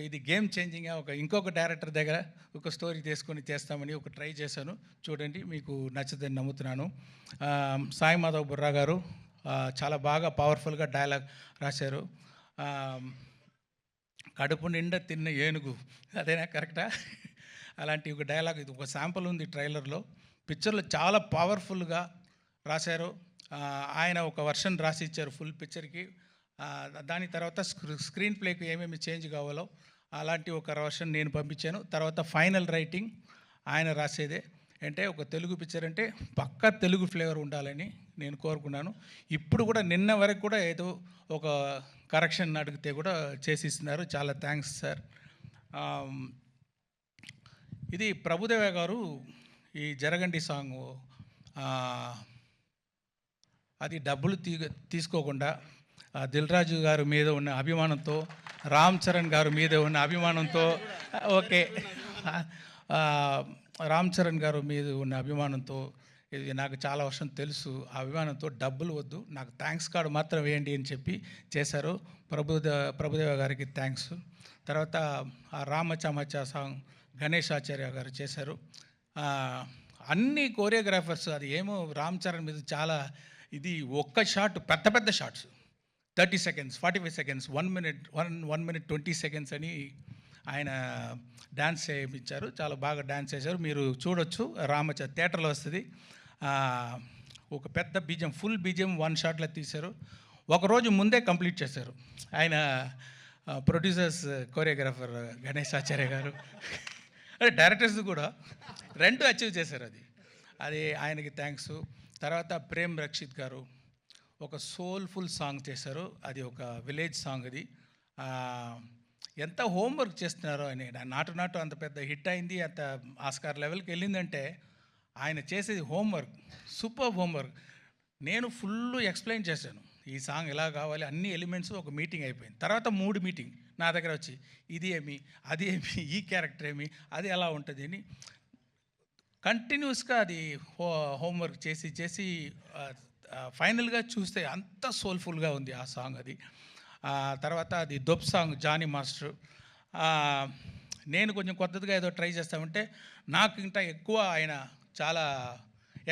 ఇది గేమ్ చేంజింగ్గా ఇంకొక డైరెక్టర్ దగ్గర ఒక స్టోరీ తీసుకొని చేస్తామని ట్రై చేశాను. చూడండి, మీకు నచ్చుతుందని నమ్ముతున్నాను. సాయి మాధవ్ బుర్రా గారు చాలా బాగా పవర్ఫుల్గా డైలాగ్ రాశారు. కడుపు నిండా తిన్న ఏనుగు, అదేనా కరెక్టా? అలాంటి ఒక డైలాగ్, ఇది ఒక శాంపుల్ ఉంది ట్రైలర్లో. పిక్చర్లో చాలా పవర్ఫుల్గా రాశారు. ఆయన ఒక వర్షన్ రాసి ఇచ్చారు ఫుల్ పిక్చర్కి. దాని తర్వాత స్క్రీన్ ప్లేకి ఏమేమి చేంజ్ కావాలో అలాంటి ఒక వర్షన్ నేను పంపించాను. తర్వాత ఫైనల్ రైటింగ్ ఆయన రాసేదే. అంటే ఒక తెలుగు పిక్చర్ అంటే పక్కా తెలుగు ఫ్లేవర్ ఉండాలని నేను కోరుకున్నాను. ఇప్పుడు కూడా నిన్న వరకు కూడా ఏదో ఒక కరెక్షన్ అడిగితే కూడా చేసి ఇస్తున్నారు. చాలా థ్యాంక్స్ సార్. ఇది ప్రభుదేవ గారు ఈ జరగండి సాంగ్ అది డబ్బులు తీసుకోకుండా దిల్ రాజు గారి మీద ఉన్న అభిమానంతో, రామ్ చరణ్ గారి మీద ఉన్న అభిమానంతో, ఓకే, రామ్ చరణ్ గారు మీద ఉన్న అభిమానంతో, ఇది నాకు చాలా వర్షం తెలుసు, ఆ అభిమానంతో డబ్బులు వద్దు, నాకు థ్యాంక్స్ కార్డు మాత్రం వేయండి అని చెప్పి చేశారు. ప్రభుదేవ గారికి థ్యాంక్స్. తర్వాత ఆ రామచమచ సాంగ్ గణేష్ ఆచార్య గారు చేశారు. అన్ని కోరియోగ్రాఫర్స్, అది ఏమో రామ్ చరణ్ మీద చాలా ఇది ఒక్క షాట్, పెద్ద పెద్ద shots 30 seconds, 45 seconds, 1 minute 20 seconds అని ఆయన డ్యాన్స్ చేయించారు. చాలా బాగా డ్యాన్స్ చేశారు. మీరు చూడొచ్చు, థియేటర్లో వస్తుంది. ఒక పెద్ద బీజం, ఫుల్ బీజం 1 షాట్లో తీశారు. ఒకరోజు ముందే కంప్లీట్ చేశారు ఆయన. ప్రొడ్యూసర్స్, కోరియోగ్రాఫర్ గణేష్ ఆచార్య గారు, డైరెక్టర్స్ కూడా 2 అచీవ్ చేశారు. అది ఆయనకి థ్యాంక్స్. తర్వాత ప్రేమ్ రక్షిత్ గారు ఒక సోల్ఫుల్ సాంగ్ చేశారు. అది ఒక విలేజ్ సాంగ్. అది ఎంత హోంవర్క్ చేస్తున్నారో అని. నాటు అంత పెద్ద హిట్ అయింది, అంత ఆస్కార్ లెవెల్కి వెళ్ళిందంటే ఆయన చేసేది హోంవర్క్, సూపర్ హోంవర్క్. నేను ఫుల్ ఎక్స్ప్లెయిన్ చేశాను, ఈ సాంగ్ ఎలా కావాలి, అన్ని ఎలిమెంట్స్. ఒక మీటింగ్ అయిపోయింది. తర్వాత 3 మీటింగ్ నా దగ్గర వచ్చి, ఇది ఏమి, అది ఏమి, ఈ క్యారెక్టర్ ఏమి, అది ఎలా ఉంటుంది అని కంటిన్యూస్గా అది హోంవర్క్ చేసి ఫైనల్గా చూస్తే అంత సోల్ఫుల్గా ఉంది ఆ సాంగ్. అది తర్వాత అది దొబ్ సాంగ్ జానీ మాస్టర్. నేను కొంచెం కొత్తగా ఏదో ట్రై చేస్తామంటే నాకు ఇంకా ఎక్కువ ఆయన చాలా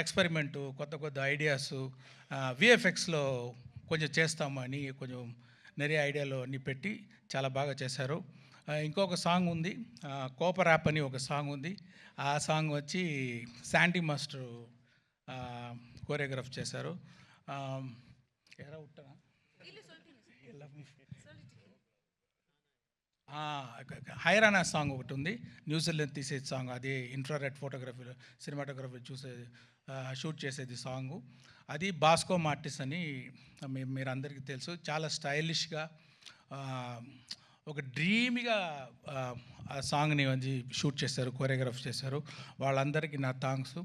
ఎక్స్పెరిమెంటు, కొత్త ఐడియాస్, విఎఫ్ఎక్స్లో కొంచెం చేస్తామని కొంచెం நிறைய ఐడియాలు అన్నీ పెట్టి చాలా బాగా చేశారు. ఇంకొక సాంగ్ ఉంది, కోపర్ యాప్ అని ఒక సాంగ్ ఉంది. ఆ సాంగ్ వచ్చి శాంటీ మాస్టర్ కోరియోగ్రాఫ్ చేశారు. హైరానా సాంగ్ ఒకటి ఉంది, న్యూజిలాండ్ తీసేది సాంగ్. అది ఇన్ఫ్రారెడ్ ఫోటోగ్రఫీలో, సినిమాటోగ్రఫీ షూట్ చేసేది సాంగు. అది బాస్కో మార్టిస్ అని మీరు అందరికీ తెలుసు. చాలా స్టైలిష్గా, ఒక డ్రీమ్గా ఆ సాంగ్ని షూట్ చేశారు, కోరియోగ్రాఫ్ చేశారు. వాళ్ళందరికీ నా థ్యాంక్స్.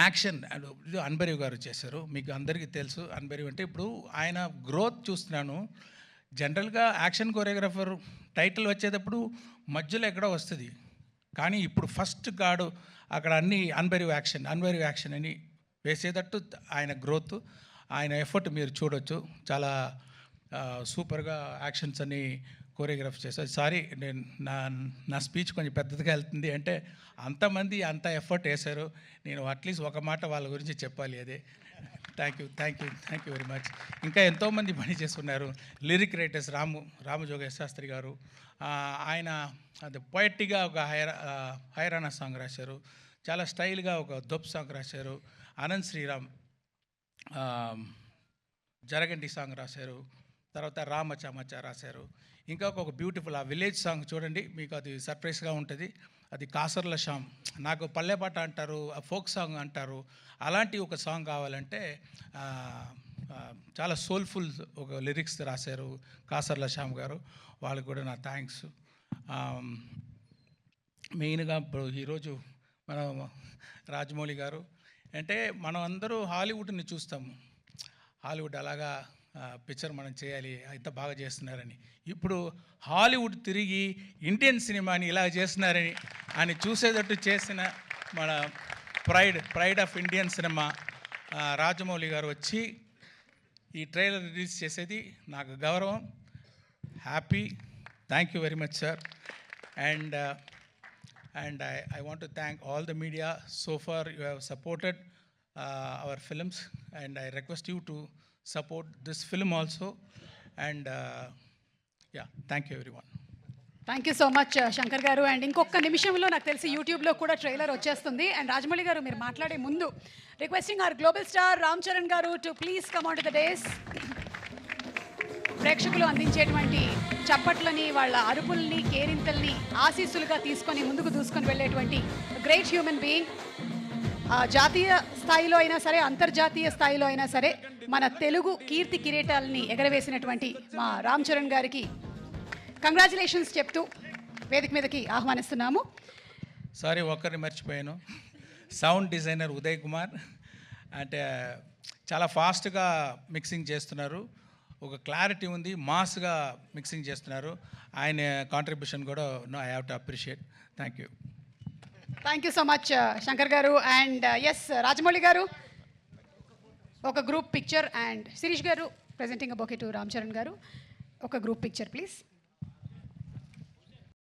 యాక్షన్ అన్బరీవ్ గారు చేశారు. మీకు అందరికీ తెలుసు అన్బరీవ్ అంటే. ఇప్పుడు ఆయన గ్రోత్ చూస్తున్నాను. జనరల్గా యాక్షన్ కోరియోగ్రాఫర్ టైటిల్ వచ్చేటప్పుడు మధ్యలో ఎక్కడో వస్తుంది, కానీ ఇప్పుడు ఫస్ట్ గాడు అక్కడ అన్ని అన్బరీవ్ యాక్షన్ అని వేసేటట్టు ఆయన గ్రోత్, ఆయన ఎఫర్ట్ మీరు చూడొచ్చు. చాలా సూపర్గా యాక్షన్స్ అన్ని కోరియోగ్రాఫ్ చేశారు. సారీ, నేను నా స్పీచ్ కొంచెం పెద్దదిగా వెళ్తుంది అంటే అంతమంది అంత ఎఫర్ట్ వేశారు. నేను అట్లీస్ట్ ఒక మాట వాళ్ళ గురించి చెప్పాలి. అదే థ్యాంక్ యూ వెరీ మచ్. ఇంకా ఎంతోమంది పని చేస్తున్నారు. లిరిక్ రైటర్స్ రామజోగేశ్ శాస్త్రి గారు, ఆయన అది పొయెట్గా ఒక హైరానా సాంగ్ రాశారు. చాలా స్టైల్గా ఒక దొబ్ సాంగ్ రాశారు. అనంత్ శ్రీరామ్ జరగండి సాంగ్ రాశారు. తర్వాత రామచమచ రాశారు. ఇంకా ఒక బ్యూటిఫుల్ ఆ విలేజ్ సాంగ్ చూడండి, మీకు అది సర్ప్రైజ్గా ఉంటుంది. అది కాసర్ల శ్యామ్, నాకు పల్లెపాట అంటారు, ఫోక్ సాంగ్ అంటారు, అలాంటి ఒక సాంగ్ కావాలంటే చాలా సోల్ఫుల్ ఒక లిరిక్స్ రాశారు కాసర్ల శ్యామ్ గారు. వాళ్ళకి కూడా నా థ్యాంక్స్. మెయిన్గా ఇప్పుడు ఈరోజు మనం రాజమౌళి గారు అంటే, మనం అందరూ హాలీవుడ్ని చూస్తాము. హాలీవుడ్ అలాగా పిక్చర్ మనం చేయాలి, ఇంత బాగా చేస్తున్నారని. ఇప్పుడు హాలీవుడ్ తిరిగి ఇండియన్ సినిమాని ఇలా చేస్తున్నారని చూసేటట్టు చేసిన మన pride of Indian cinema Rajamouli గారు వచ్చి ఈ ట్రైలర్ రిలీజ్ చేసేది నాకు గౌరవం. happy. Thank you very much, sir. And I want to thank all the media. So far, you have supported our films, and I request you to support this film also. And yeah, thank you, everyone. Thank you so much Shankar garu. And ఇంకొక నిమిషంలో నాకు తెలిసి యూట్యూబ్లో కూడా trailer వచ్చేస్తుంది. And Rajamouli గారు మీరు మాట్లాడే ముందు requesting our global star Ram Charan garu to please come on to the dais. ప్రేక్షకులు అందించేటువంటి చప్పట్లని, వాళ్ళ అరుపుల్ని, కేరింతల్ని ఆశీస్సులుగా తీసుకొని ముందుకు దూసుకొని వెళ్ళేటువంటి గ్రేట్ హ్యూమన్ బీయింగ్. జాతీయ స్థాయిలో అయినా సరే, అంతర్జాతీయ స్థాయిలో అయినా సరే మన తెలుగు కీర్తి కిరీటాలని ఎగరవేసినటువంటి మా రామ్ చరణ్ గారికి కంగ్రాచులేషన్స్ చెప్తూ వేదిక మీదకి ఆహ్వానిస్తున్నాము. సారీ, ఒక్కరిని మర్చిపోయాను. Sound designer Uday Kumar. అంటే చాలా ఫాస్ట్గా మిక్సింగ్ చేస్తున్నారు, ఒక క్లారిటీ ఉంది, మాస్గా మిక్సింగ్ చేస్తున్నారు. ఆయన కాంట్రిబ్యూషన్ కూడా I have to appreciate. Thank you. Thank you so much Shankar garu. And yes Rajamouli గారు, ఒక గ్రూప్ పిక్చర్. అండ్ శిరీష్ గారు presenting a bouquet to Ram Charan గారు, ఒక గ్రూప్ పిక్చర్ ప్లీజ్.